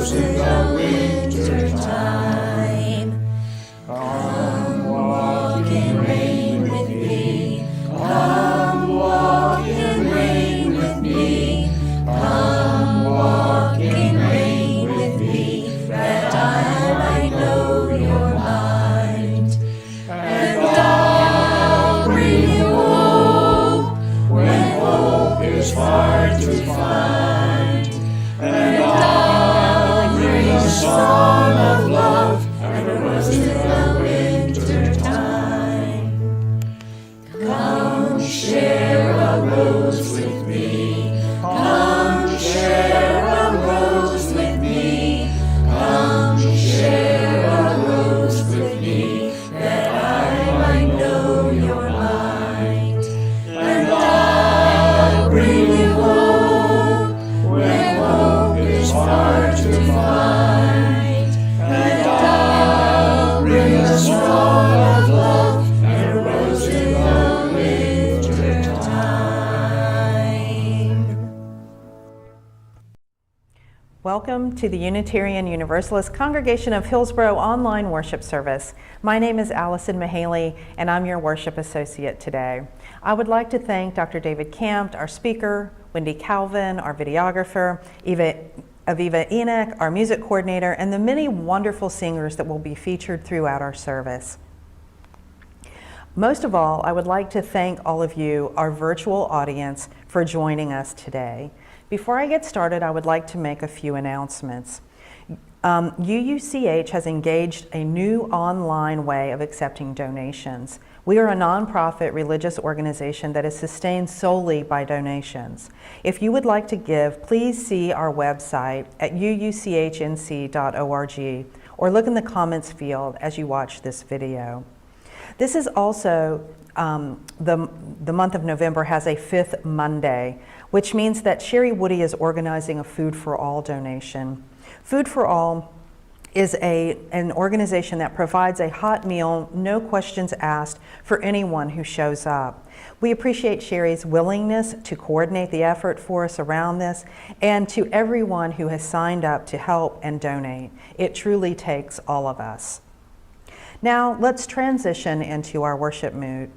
rose in the winter time. Come walk in rain with me. Come walk in rain with me. Come walk in rain with me, that I might know your mind. And I'll bring you hope when hope is hard to find. And I'll bring a song of love and a rose in the winter time. Come share a rose with me. Come share a rose with me. Come share a rose with me, that I might know your mind. And I'll bring you hope when hope is hard to find. And I'll bring a song of love and a rose in the winter time. Welcome to the Unitarian Universalist Congregation of Hillsborough online worship service. My name is Allison Mahaley, and I'm your worship associate today. I would like to thank Dr. David Campt, our speaker, Wendy Calvin, our videographer, Aviva Enoch, our music coordinator, and the many wonderful singers that will be featured throughout our service. Most of all, I would like to thank all of you, our virtual audience, for joining us today. Before I get started, I would like to make a few announcements. UUCH has engaged a new online way of accepting donations. We are a nonprofit religious organization that is sustained solely by donations. If you would like to give, please see our website at uuchnc.org or look in the comments field as you watch this video. This is also, the month of November has a fifth Monday, which means that Sherry Woody is organizing a Food for All donation. Food for All is an organization that provides a hot meal, no questions asked, for anyone who shows up. We appreciate Sherry's willingness to coordinate the effort for us around this, and to everyone who has signed up to help and donate. It truly takes all of us. Now let's transition into our worship mode.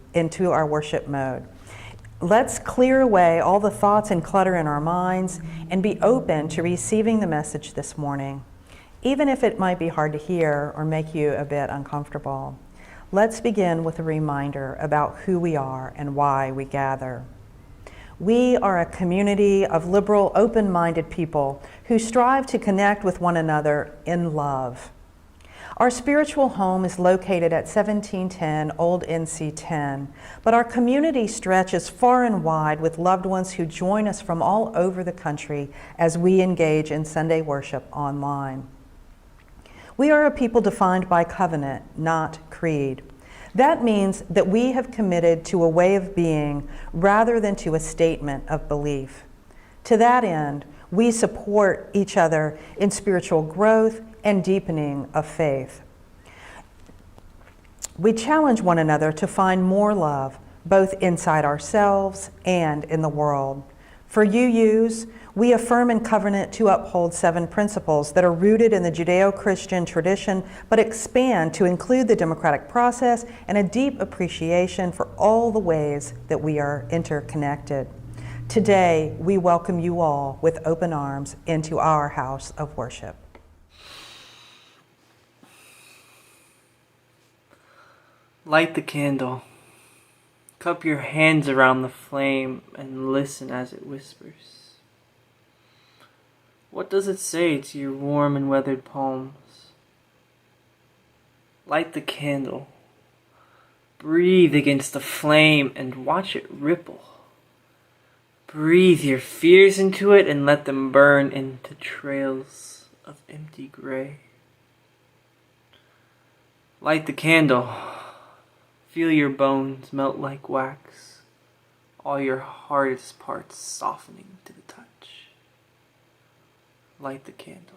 Let's clear away all the thoughts and clutter in our minds and be open to receiving the message this morning, even if it might be hard to hear or make you a bit uncomfortable. Let's begin with a reminder about who we are and why we gather. We are a community of liberal, open-minded people who strive to connect with one another in love. Our spiritual home is located at 1710 Old NC 10, but our community stretches far and wide with loved ones who join us from all over the country as we engage in Sunday worship online. We are a people defined by covenant, not creed. That means that we have committed to a way of being rather than to a statement of belief. To that end, we support each other in spiritual growth and deepening of faith. We challenge one another to find more love, both inside ourselves and in the world. For UUs, we affirm and covenant to uphold 7 principles that are rooted in the Judeo-Christian tradition, but expand to include the democratic process and a deep appreciation for all the ways that we are interconnected. Today, we welcome you all with open arms into our house of worship. Light the candle. Cup your hands around the flame and listen as it whispers. What does it say to your warm and weathered palms? Light the candle. Breathe against the flame and watch it ripple. Breathe your fears into it and let them burn into trails of empty gray. Light the candle. Feel your bones melt like wax, all your hardest parts softening to the touch. Light the candle.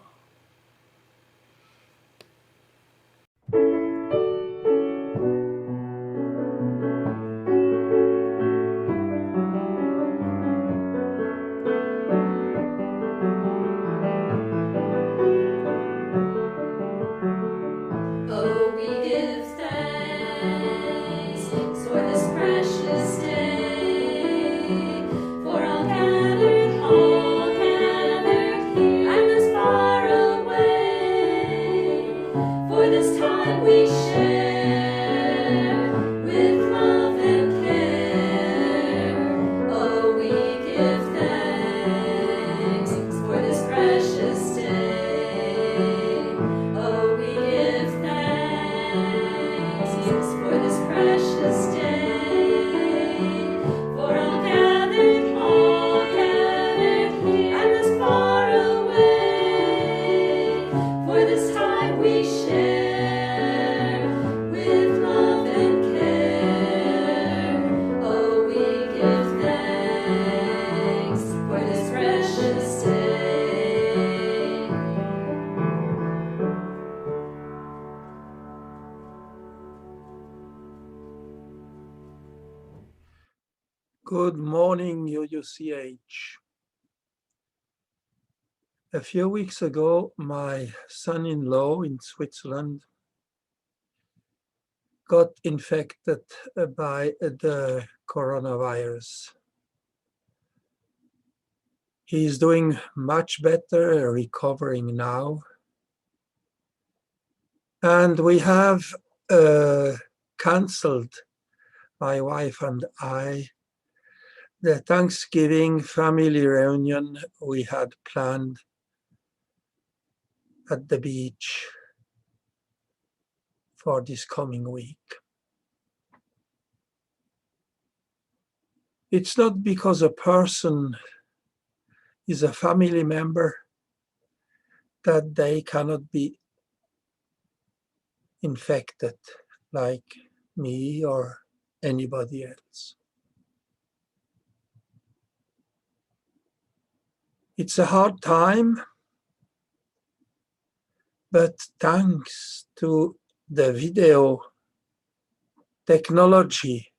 Good morning, UUCH. A few weeks ago, my son-in-law in Switzerland got infected by the coronavirus. He's doing much better, recovering now. And we have cancelled, my wife and I, the Thanksgiving family reunion we had planned at the beach for this coming week. It's not because a person is a family member that they cannot be infected like me or anybody else. It's a hard time, but thanks to the video technology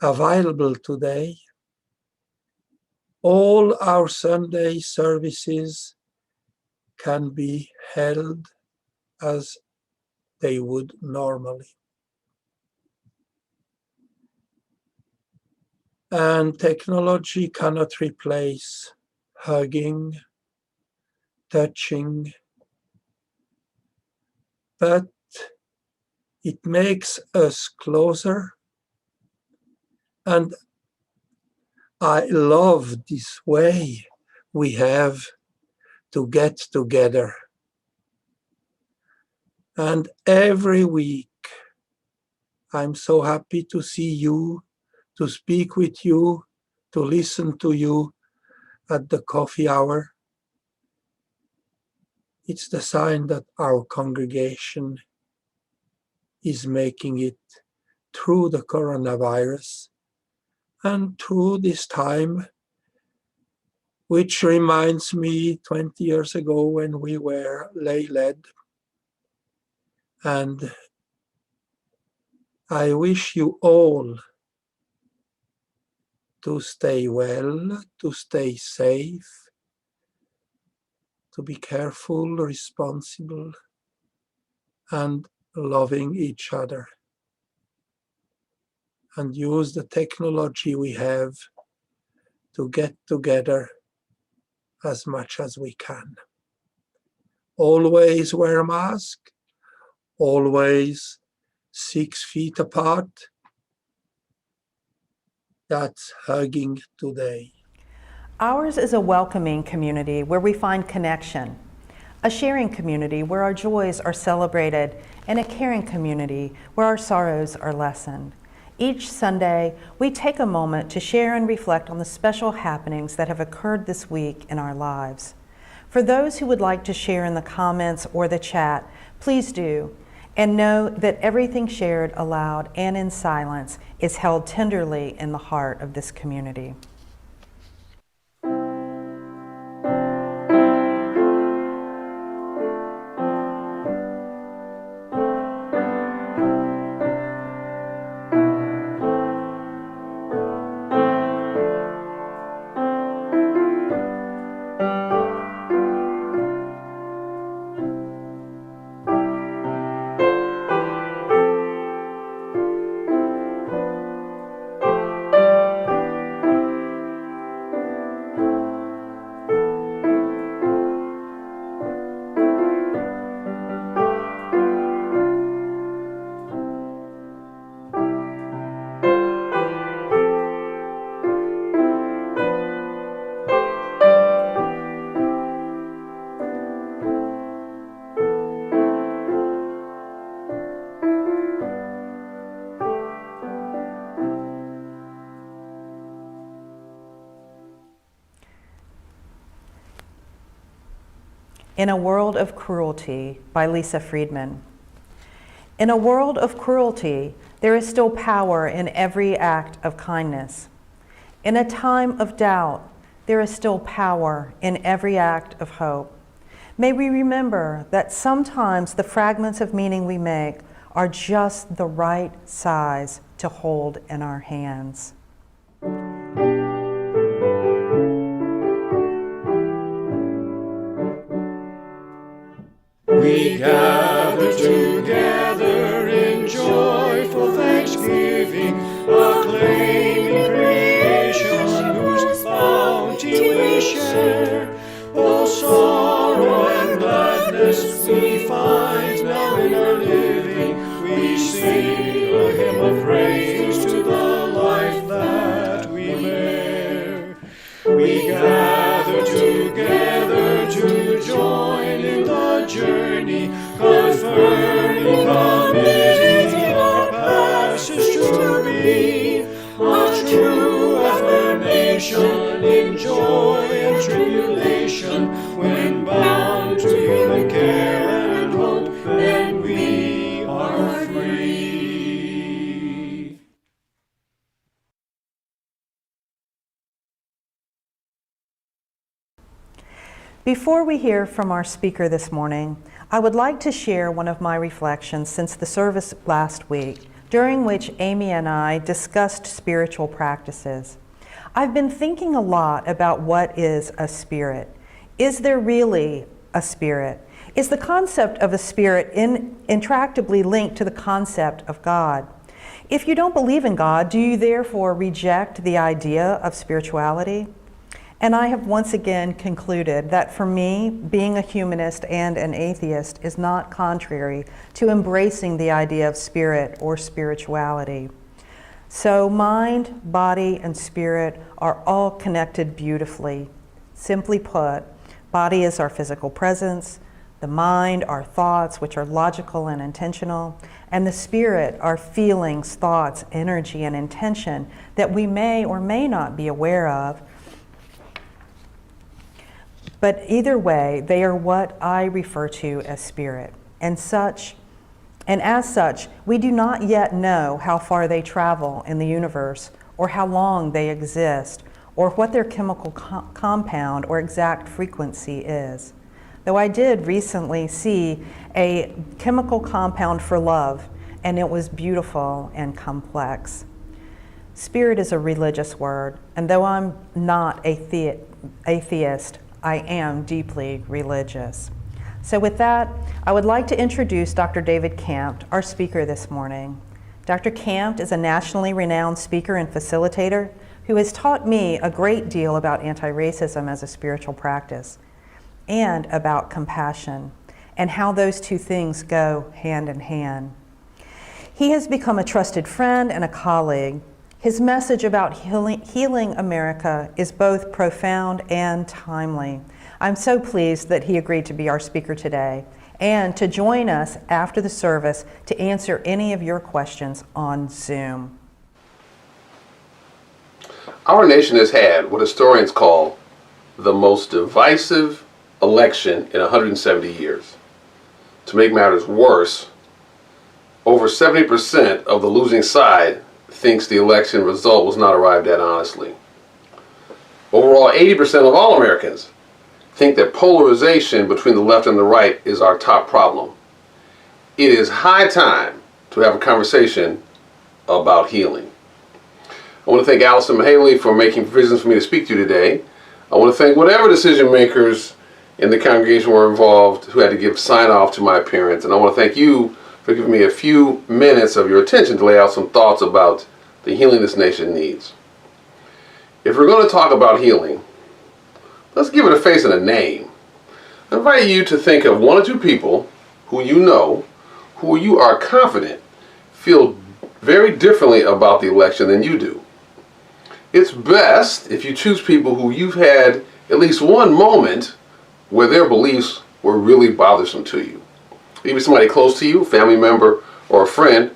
available today, all our Sunday services can be held as they would normally. And technology cannot replace hugging, touching, but it makes us closer. And I love this way we have to get together. And every week, I'm so happy to see you, to speak with you, to listen to you at the coffee hour. It's the sign that our congregation is making it through the coronavirus and through this time, which reminds me 20 years ago when we were lay-led. And I wish you all to stay well, to stay safe, to be careful, responsible, and loving each other. And use the technology we have to get together as much as we can. Always wear a mask, always 6 feet apart. That's hugging today. Ours is a welcoming community where we find connection, a sharing community where our joys are celebrated, and a caring community where our sorrows are lessened. Each Sunday, we take a moment to share and reflect on the special happenings that have occurred this week in our lives. For those who would like to share in the comments or the chat, please do, and know that everything shared aloud and in silence is held tenderly in the heart of this community. In a World of Cruelty by Lisa Friedman. In a world of cruelty, there is still power in every act of kindness. In a time of doubt, there is still power in every act of hope. May we remember that sometimes the fragments of meaning we make are just the right size to hold in our hands. we gather together in joyful thanksgiving, acclaiming creation whose bounty we share. Oh, sorrow and gladness we find now in our living. We sing a hymn of praise to the life that we bear. We gather together to join in the journey, confirming, committing our passage to be a true affirmation in joy and tribulation. When bound to human care and hope, then we are free. Before we hear from our speaker this morning, I would like to share one of my reflections since the service last week, during which Amy and I discussed spiritual practices. I've been thinking a lot about what is a spirit. Is there really a spirit? Is the concept of a spirit intractably linked to the concept of God? If you don't believe in God, do you therefore reject the idea of spirituality? And I have once again concluded that for me, being a humanist and an atheist is not contrary to embracing the idea of spirit or spirituality. So mind, body, and spirit are all connected beautifully. Simply put, body is our physical presence, the mind, our thoughts, which are logical and intentional, and the spirit, our feelings, thoughts, energy, and intention that we may or may not be aware of. But either way, they are what I refer to as spirit. And as such, we do not yet know how far they travel in the universe, or how long they exist, or what their chemical compound or exact frequency is. Though I did recently see a chemical compound for love, and it was beautiful and complex. Spirit is a religious word, and though I'm not atheist, I am deeply religious. So with that, I would like to introduce Dr. David Campt, our speaker this morning. Dr. Campt is a nationally renowned speaker and facilitator who has taught me a great deal about anti-racism as a spiritual practice and about compassion and how those two things go hand in hand. He has become a trusted friend and a colleague. His message about healing America is both profound and timely. I'm so pleased that he agreed to be our speaker today and to join us after the service to answer any of your questions on Zoom. Our nation has had what historians call the most divisive election in 170 years. To make matters worse, over 70% of the losing side thinks the election result was not arrived at honestly. Overall, 80% of all Americans think that polarization between the left and the right is our top problem. It is high time to have a conversation about healing. I want to thank Allison Mahaley for making provisions for me to speak to you today. I want to thank whatever decision makers in the congregation were involved who had to give sign-off to my appearance. And I want to thank you for giving me a few minutes of your attention to lay out some thoughts about the healing this nation needs. If we're going to talk about healing, let's give it a face and a name. I invite you to think of one or two people who you know, who you are confident feel very differently about the election than you do. It's best if you choose people who you've had at least one moment where their beliefs were really bothersome to you. Maybe somebody close to you, a family member or a friend,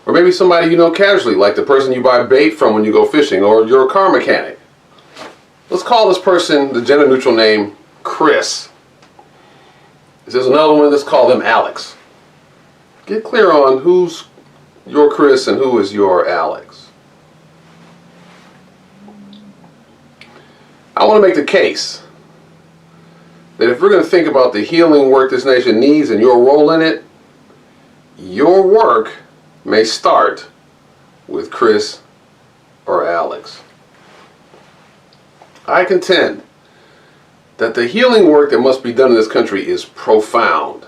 or maybe somebody you know casually, like the person you buy bait from when you go fishing, or your car mechanic. Let's call this person the gender-neutral name Chris. If there's another one, let's call them Alex. Get clear on who's your Chris and who is your Alex. I want to make the case that if we're going to think about the healing work this nation needs and your role in it, your work may start with Chris or Alex. I contend that the healing work that must be done in this country is profound.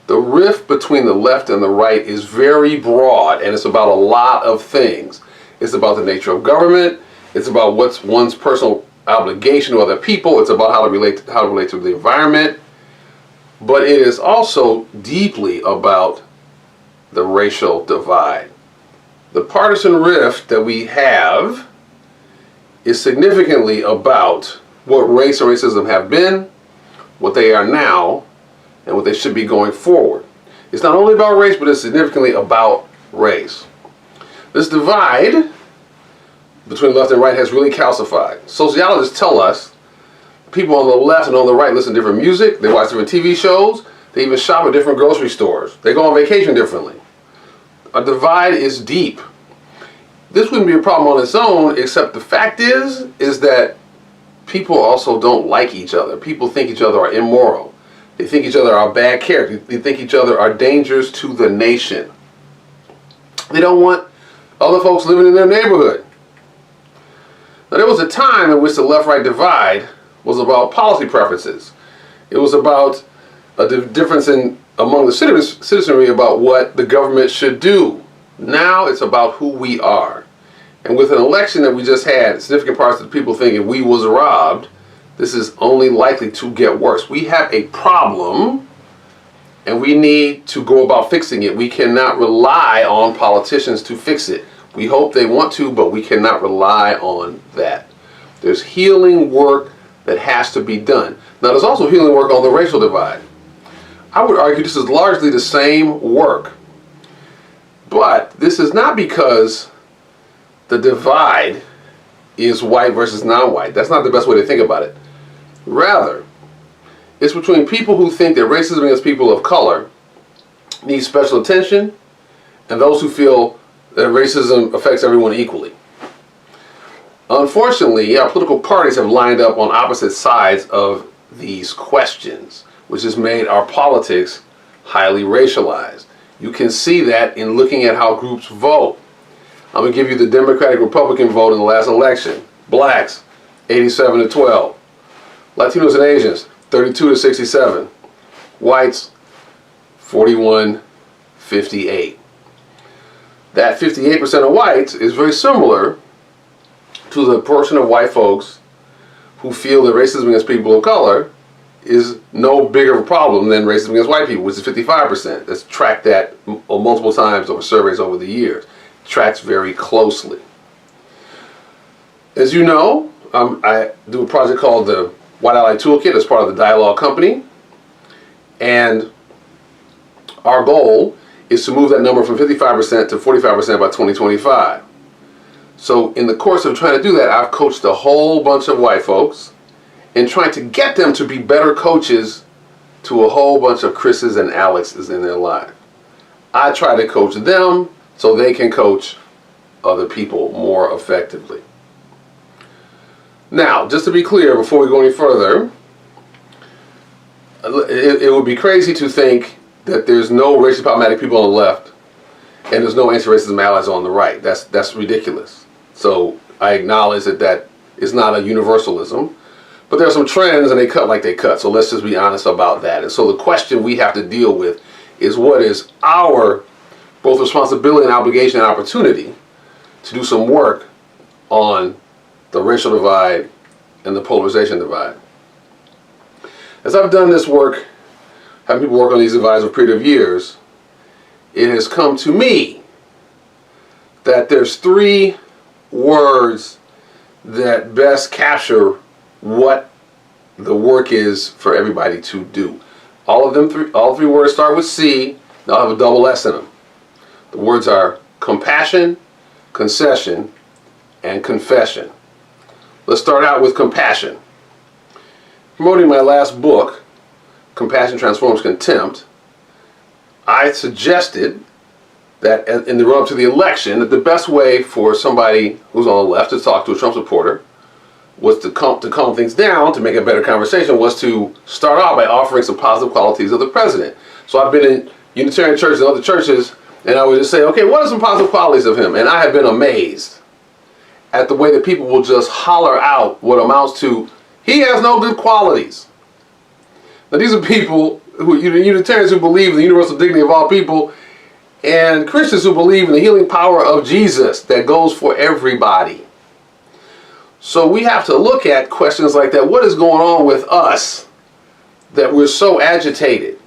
The rift between the left and the right is very broad, and it's about a lot of things. It's about the nature of government. It's about what's one's personal obligation to other people. It's about how to relate to the environment. But it is also deeply about the racial divide. The partisan rift that we have is significantly about what race and racism have been, what they are now, and what they should be going forward. It's not only about race, but it's significantly about race. This divide between left and right has really calcified. Sociologists tell us people on the left and on the right listen to different music, they watch different TV shows, they even shop at different grocery stores, they go on vacation differently. A divide is deep. This wouldn't be a problem on its own, except the fact is that people also don't like each other. People think each other are immoral. They think each other are bad character. They think each other are dangers to the nation. They don't want other folks living in their neighborhood. Now, there was a time in which the left-right divide was about policy preferences. It was about a difference among the citizenry about what the government should do. Now it's about who we are. And with an election that we just had, significant parts of the people thinking we was robbed, this is only likely to get worse. We have a problem, and we need to go about fixing it. We cannot rely on politicians to fix it. We hope they want to, but we cannot rely on that. There's healing work that has to be done. Now, there's also healing work on the racial divide. I would argue this is largely the same work. But this is not because the divide is white versus non-white. That's not the best way to think about it. Rather, it's between people who think that racism against people of color needs special attention and those who feel that racism affects everyone equally. Unfortunately, our political parties have lined up on opposite sides of these questions, which has made our politics highly racialized. You can see that in looking at how groups vote. I'm going to give you the Democratic-Republican vote in the last election. Blacks, 87-12. Latinos and Asians, 32-67. Whites, 41-58. That 58% of whites is very similar to the portion of white folks who feel that racism against people of color is no bigger of a problem than racism against white people, which is 55%. Let's track that multiple times over surveys over the years. It tracks very closely. As you know, I do a project called the White Ally Toolkit as part of the Dialogue Company, and our goal is to move that number from 55% to 45% by 2025. So in the course of trying to do that, I've coached a whole bunch of white folks in trying to get them to be better coaches to a whole bunch of Chris's and Alex's in their life. I try to coach them so they can coach other people more effectively. Now, just to be clear, before we go any further, it would be crazy to think that there's no racially problematic people on the left and there's no anti-racism allies on the right. That's ridiculous. So I acknowledge that is not a universalism, but there are some trends and they cut like they cut. So let's just be honest about that. And so the question we have to deal with is what is our both responsibility and obligation and opportunity to do some work on the racial divide and the polarization divide. As I've done this work, having people work on these divides over a period of years, it has come to me that there's three words that best capture what the work is for everybody to do. All three words start with C, they'll have a double S in them. The words are compassion, concession, and confession. Let's start out with compassion. Promoting my last book, Compassion Transforms Contempt, I suggested that in the run-up to the election, that the best way for somebody who's on the left to talk to a Trump supporter was to calm things down, to make a better conversation, was to start out by offering some positive qualities of the president. So I've been in Unitarian churches and other churches, and I would just say, okay, what are some positive qualities of him? And I have been amazed at the way that people will just holler out what amounts to, he has no good qualities. Now these are people Unitarians who believe in the universal dignity of all people, and Christians who believe in the healing power of Jesus that goes for everybody. So we have to look at questions like that. What is going on with us that we're so agitated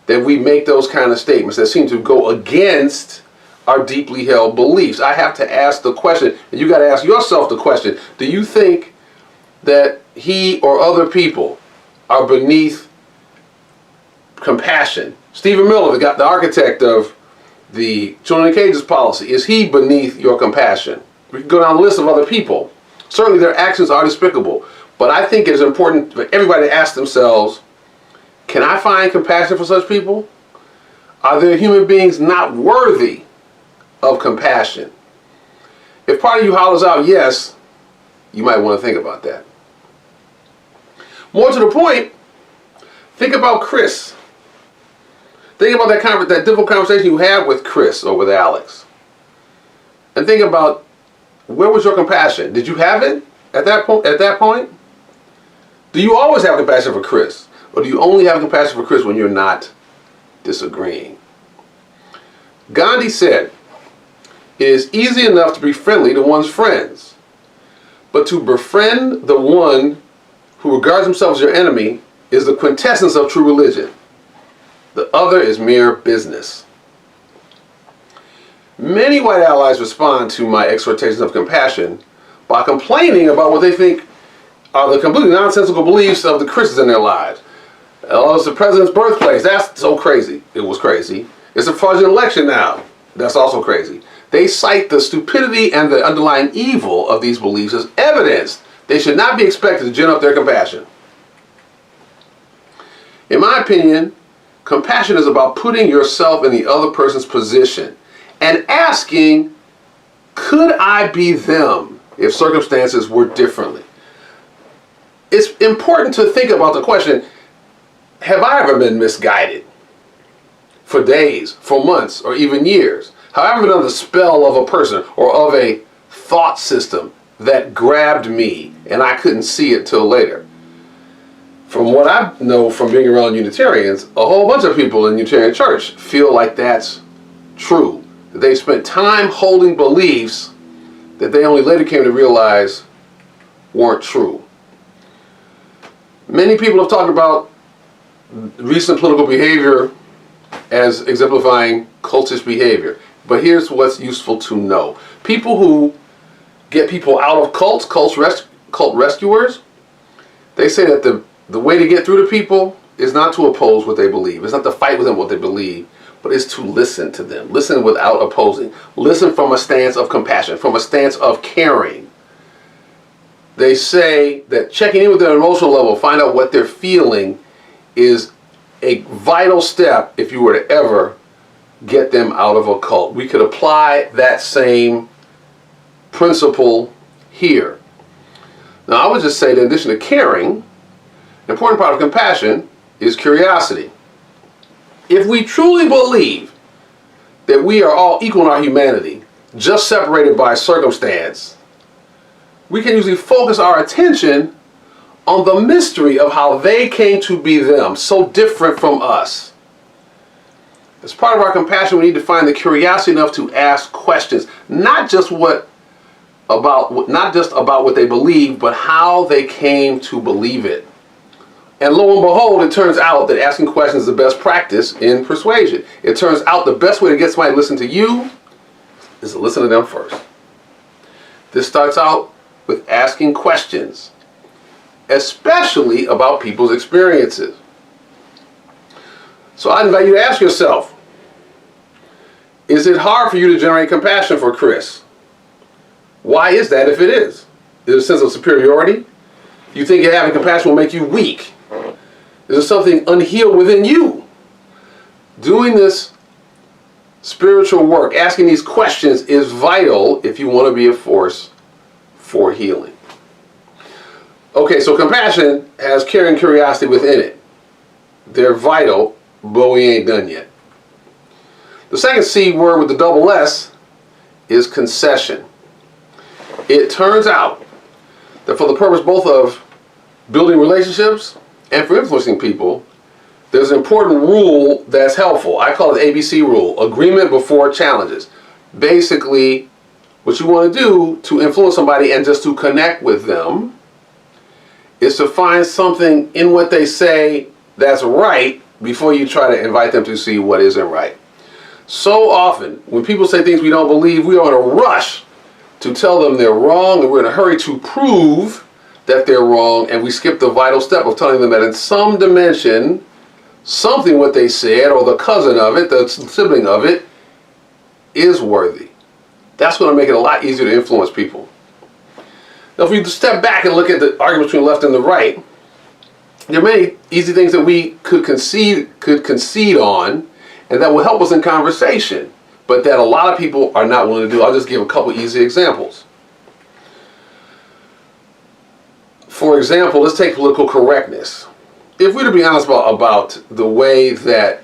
that we make those kind of statements that seem to go against our deeply held beliefs? I have to ask the question, and you got to ask yourself the question, do you think that he or other people are beneath compassion? Stephen Miller, the architect of the Children in Cages policy, is he beneath your compassion? We can go down the list of other people. Certainly their actions are despicable, but I think it is important for everybody to ask themselves, can I find compassion for such people? Are there human beings not worthy of compassion? If part of you hollers out yes, you might want to think about that. More to the point, think about Chris. Think about that difficult conversation you had with Chris or with Alex. And think about, where was your compassion? Did you have it at that point? Do you always have compassion for Chris? Or do you only have compassion for Chris when you're not disagreeing? Gandhi said, it is easy enough to be friendly to one's friends, but to befriend the one who regards himself as your enemy is the quintessence of true religion. The other is mere business. Many white allies respond to my exhortations of compassion by complaining about what they think are the completely nonsensical beliefs of the Christians in their lives. Oh, it's the president's birthplace. That's so crazy. It was crazy. It's a fraudulent election now. That's also crazy. They cite the stupidity and the underlying evil of these beliefs as evidence they should not be expected to gin up their compassion. In my opinion, compassion is about putting yourself in the other person's position and asking, could I be them if circumstances were differently? It's important to think about the question, have I ever been misguided for days, for months, or even years? Have I ever been under the spell of a person or of a thought system that grabbed me and I couldn't see it till later? From what I know from being around Unitarians, a whole bunch of people in Unitarian Church feel like that's true. That they spent time holding beliefs that they only later came to realize weren't true. Many people have talked about recent political behavior as exemplifying cultish behavior. But here's what's useful to know. People who get people out of cults, cult rescuers, they say that the way to get through to people is not to oppose what they believe. It's not to fight with them what they believe, but it's to listen to them. Listen without opposing. Listen from a stance of compassion, from a stance of caring. They say that checking in with their emotional level, find out what they're feeling, is a vital step if you were to ever get them out of a cult. We could apply that same principle here. Now, I would just say that in addition to caring, an important part of compassion is curiosity. If we truly believe that we are all equal in our humanity, just separated by circumstance, we can usually focus our attention on the mystery of how they came to be them, so different from us. As part of our compassion, we need to find the curiosity enough to ask questions, not just about what they believe, but how they came to believe it. And lo and behold, it turns out that asking questions is the best practice in persuasion. It turns out the best way to get somebody to listen to you is to listen to them first. This starts out with asking questions, especially about people's experiences. So I invite you to ask yourself, is it hard for you to generate compassion for Chris? Why is that if it is? Is there a sense of superiority? Do you think having compassion will make you weak? Is there something unhealed within you? Doing this spiritual work, asking these questions, is vital if you want to be a force for healing. Okay, so compassion has care and curiosity within it. They're vital, but we ain't done yet. The second C word with the double S is concession. It turns out that for the purpose both of building relationships and for influencing people, there's an important rule that's helpful. I call it the ABC rule, agreement before challenges. Basically, what you want to do to influence somebody and just to connect with them is to find something in what they say that's right before you try to invite them to see what isn't right. So often, when people say things we don't believe, we are in a rush to tell them they're wrong, and we're in a hurry to prove that they're wrong, and we skip the vital step of telling them that in some dimension, something what they said, or the cousin of it, the sibling of it, is worthy. That's going to make it a lot easier to influence people. Now, if we step back and look at the argument between the left and the right, there are many easy things that we could concede on, and that will help us in conversation, but that a lot of people are not willing to do. I'll just give a couple easy examples. For example, let's take political correctness. If we're to be honest about the way that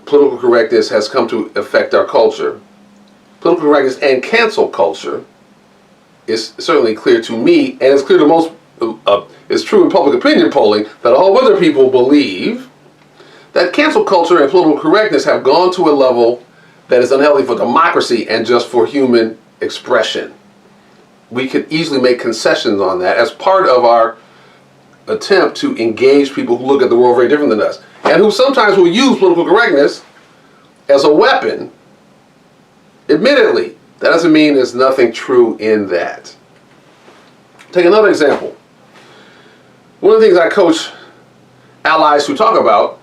political correctness has come to affect our culture, political correctness and cancel culture is certainly clear to me, and it's clear to most, it's true in public opinion polling, that a whole other people believe that cancel culture and political correctness have gone to a level that is unhealthy for democracy and just for human expression. We could easily make concessions on that as part of our attempt to engage people who look at the world very different than us, and who sometimes will use political correctness as a weapon. Admittedly, that doesn't mean there's nothing true in that. Take another example. One of the things I coach allies who talk about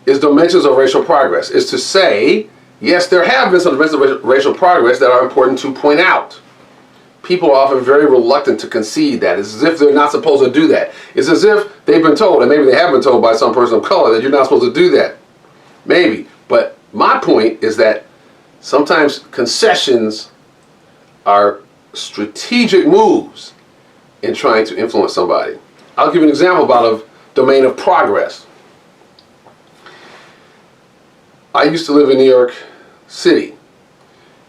is dimensions of racial progress. Is to say, yes, there have been some dimensions of racial progress that are important to point out. People are often very reluctant to concede that. It's as if they're not supposed to do that. It's as if they've been told, and maybe they have been told by some person of color, that you're not supposed to do that. Maybe. But my point is that sometimes concessions are strategic moves in trying to influence somebody. I'll give you an example about a domain of progress. I used to live in New York City.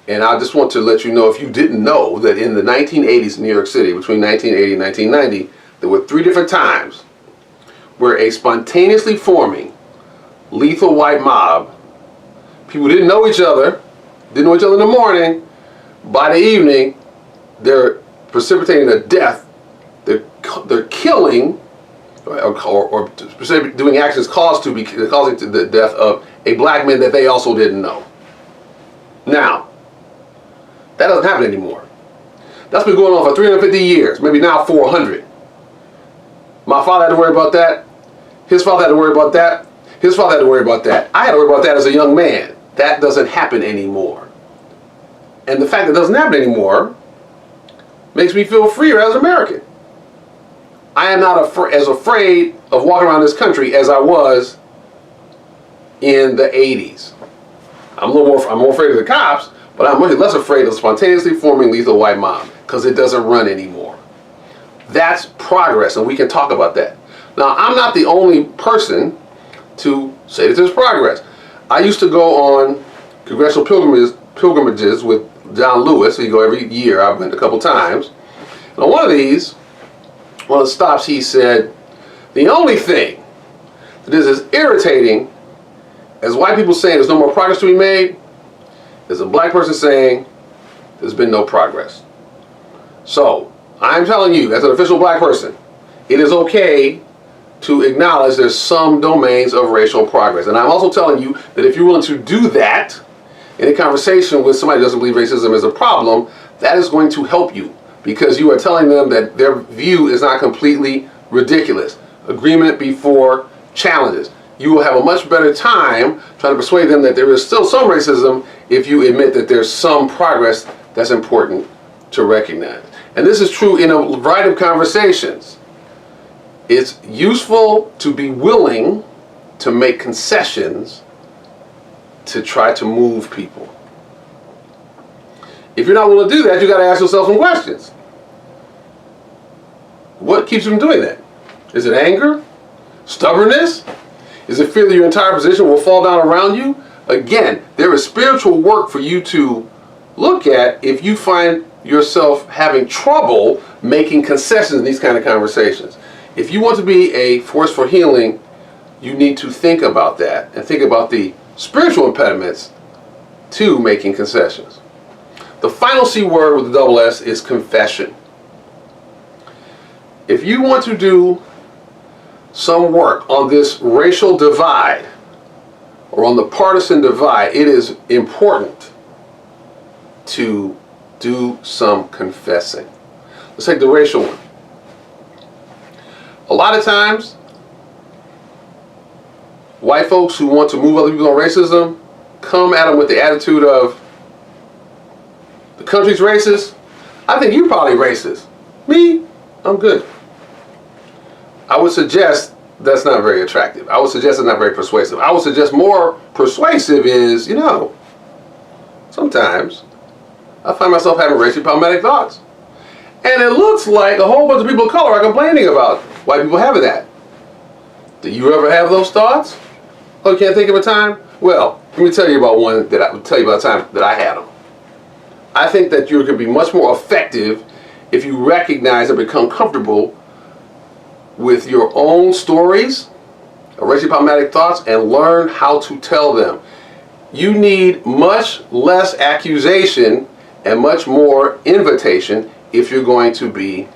And I just want to let you know, if you didn't know, that in the 1980s in New York City, between 1980 and 1990, there were 3 different times where a spontaneously forming lethal white mob, people didn't know each other in the morning, by the evening, they're precipitating a death, they're killing, or doing actions causing the death of a black man that they also didn't know. Now, that doesn't happen anymore. That's been going on for 350 years, maybe now 400. My father had to worry about that. His father had to worry about that. His father had to worry about that. I had to worry about that as a young man. That doesn't happen anymore. And the fact that it doesn't happen anymore makes me feel freer as an American. I am not as afraid of walking around this country as I was in the 80s. I'm more afraid of the cops, but I'm much less afraid of spontaneously forming lethal white mob, because it doesn't run anymore. That's progress, and we can talk about that. Now, I'm not the only person to say that there's progress. I used to go on congressional pilgrimages with John Lewis. We go every year. I've been a couple times. And on one of the stops, he said, the only thing that is as irritating as white people saying there's no more progress to be made, there's a black person saying there's been no progress. So, I'm telling you, as an official black person, it is okay to acknowledge there's some domains of racial progress. And I'm also telling you that if you're willing to do that in a conversation with somebody who doesn't believe racism is a problem, that is going to help you, because you are telling them that their view is not completely ridiculous. Agreement before challenges. You will have a much better time trying to persuade them that there is still some racism if you admit that there's some progress that's important to recognize. And this is true in a variety of conversations. It's useful to be willing to make concessions to try to move people. If you're not willing to do that, you got to ask yourself some questions. What keeps you from doing that? Is it anger? Stubbornness? Is it fear that your entire position will fall down around you? Again, there is spiritual work for you to look at if you find yourself having trouble making concessions in these kind of conversations. If you want to be a force for healing, you need to think about that and think about the spiritual impediments to making concessions. The final C word with the double S is confession. If you want to do some work on this racial divide or on the partisan divide, it is important to do some confessing. Let's take the racial one. A lot of times, white folks who want to move other people on racism come at them with the attitude of, the country's racist. I think you're probably racist. Me? I'm good. I would suggest that's not very attractive. I would suggest it's not very persuasive. I would suggest more persuasive is, sometimes I find myself having racially problematic thoughts. And it looks like a whole bunch of people of color are complaining about white people having that. Do you ever have those thoughts? Oh, you can't think of a time? Well, let me tell you about one that I would tell you about a time that I had them. I think that you can be much more effective if you recognize and become comfortable with your own stories, racially problematic thoughts, and learn how to tell them. You need much less accusation and much more invitation if you're going to be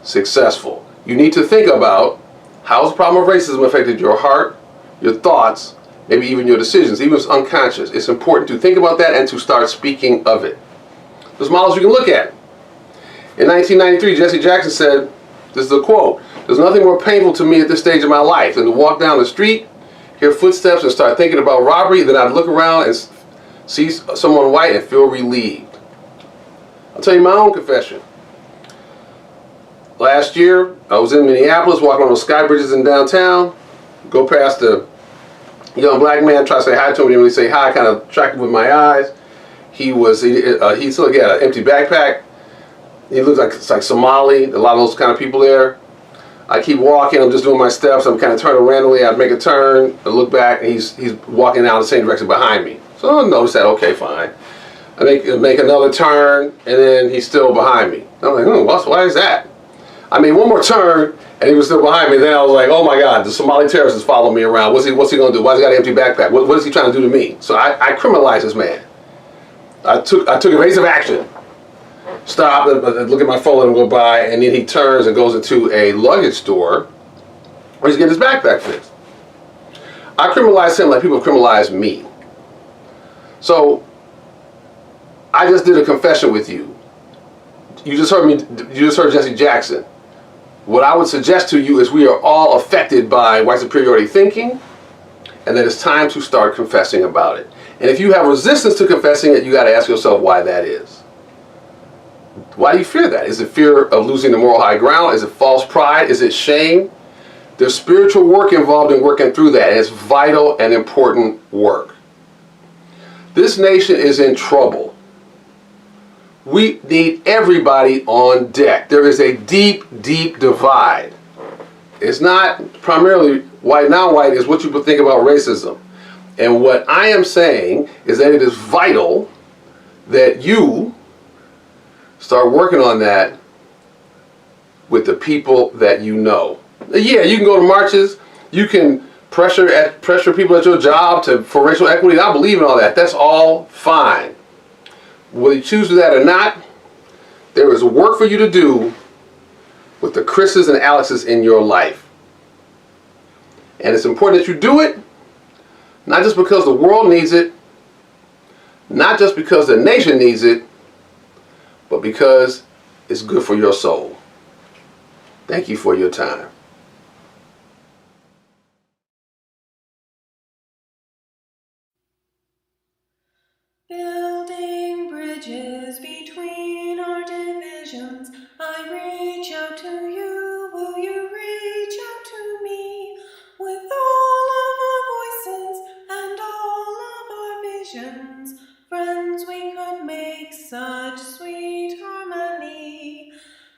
successful. You need to think about how the problem of racism affected your heart, your thoughts, maybe even your decisions, even if it's unconscious. It's important to think about that and to start speaking of it. There's models you can look at. In 1993, Jesse Jackson said, this is a quote, "There's nothing more painful to me at this stage of my life than to walk down the street, hear footsteps, and start thinking about robbery, then I'd look around and see someone white and feel relieved." I'll tell you my own confession. Last year, I was in Minneapolis walking on those sky bridges in downtown, go past a young black man, try to say hi to him, he didn't really say hi, kind of tracked him with my eyes. He still had an empty backpack. He looks like it's like Somali, a lot of those kind of people there. I keep walking, I'm just doing my steps, I'm kind of turning randomly, I'd make a turn, I look back, and he's walking down the same direction behind me. So I notice that, okay, fine. I make another turn, and then he's still behind me. I'm like, why is that? I made one more turn, and he was still behind me. Then I was like, oh my God, the Somali terrorist is following me around. What's he going to do? Why's he got an empty backpack? What is he trying to do to me? So I criminalized this man. I took evasive action. Stop, look at my phone, let him go by, and then he turns and goes into a luggage store where he's getting his backpack fixed. I criminalized him like people criminalized me. So I just did a confession with you. You just heard Jesse Jackson. What I would suggest to you is we are all affected by white superiority thinking, and that it's time to start confessing about it. And if you have resistance to confessing it, you got to ask yourself why that is. Why do you fear that? Is it fear of losing the moral high ground? Is it false pride? Is it shame? There's spiritual work involved in working through that, and it's vital and important work. This nation is in trouble. We need everybody on deck. There is a deep, deep divide. It's not primarily white, non-white, it's what you think about racism. And what I am saying is that it is vital that you start working on that with the people that you know. Yeah, you can go to marches, you can pressure people at your job for racial equity. I believe in all that. That's all fine. Whether you choose to do that or not, there is work for you to do with the Chris's and Alex's in your life. And it's important that you do it, not just because the world needs it, not just because the nation needs it, but because it's good for your soul. Thank you for your time. Building bridges between our divisions, I reach out to you, will you reach out to me? With all of our voices and all of our visions, friends, we could make such sweet harmony.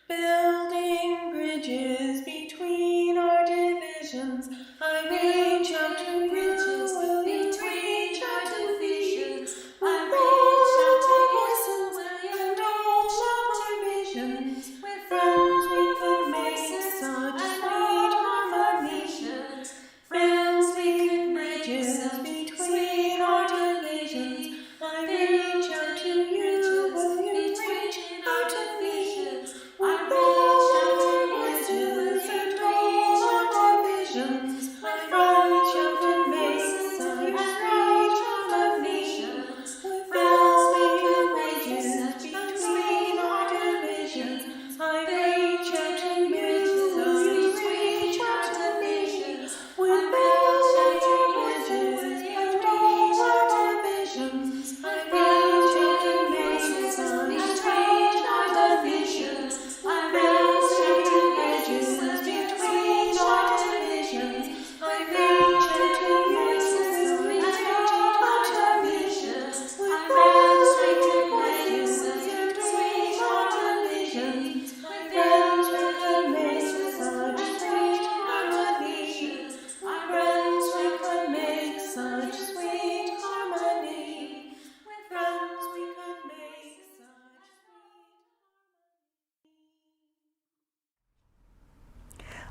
Building bridges between our divisions, I reach out to you, will you reach out to me? With all of our voices and all of our visions, with friends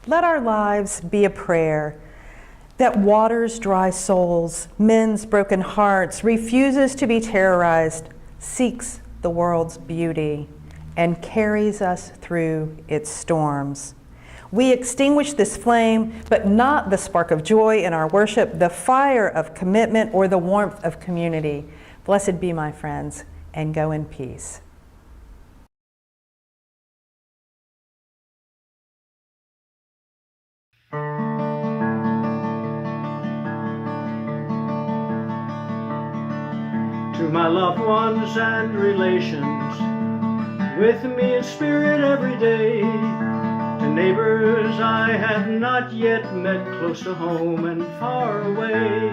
Let our lives be a prayer that waters dry souls, mends broken hearts, refuses to be terrorized, seeks the world's beauty, and carries us through its storms. We extinguish this flame, but not the spark of joy in our worship, the fire of commitment, or the warmth of community. Blessed be, my friends, and go in peace. To my loved ones and relations, with me in spirit every day, to neighbors I have not yet met, close to home and far away.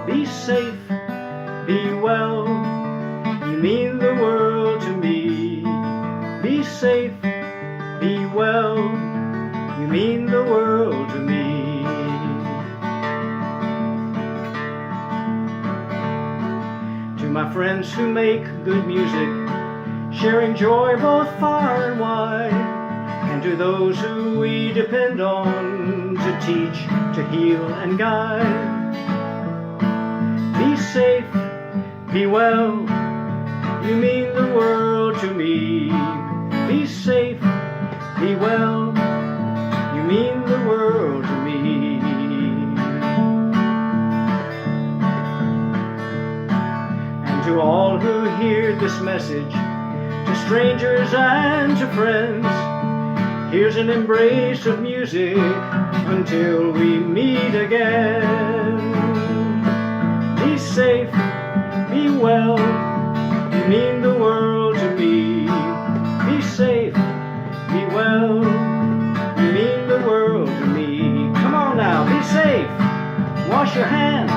Be safe, be well, you mean the world to me. Be safe, be well, you mean the world to me. To my friends who make good music, sharing joy both far and wide, and to those who we depend on to teach, to heal and guide. Be safe, be well, you mean the world to me. Be safe, be well, you mean the world to me. And to all who hear this message, to strangers and to friends, here's an embrace of music until we meet again. Be safe, be well, you mean the world to me. Be safe, be well, you mean the world to me. Come on now, be safe, wash your hands,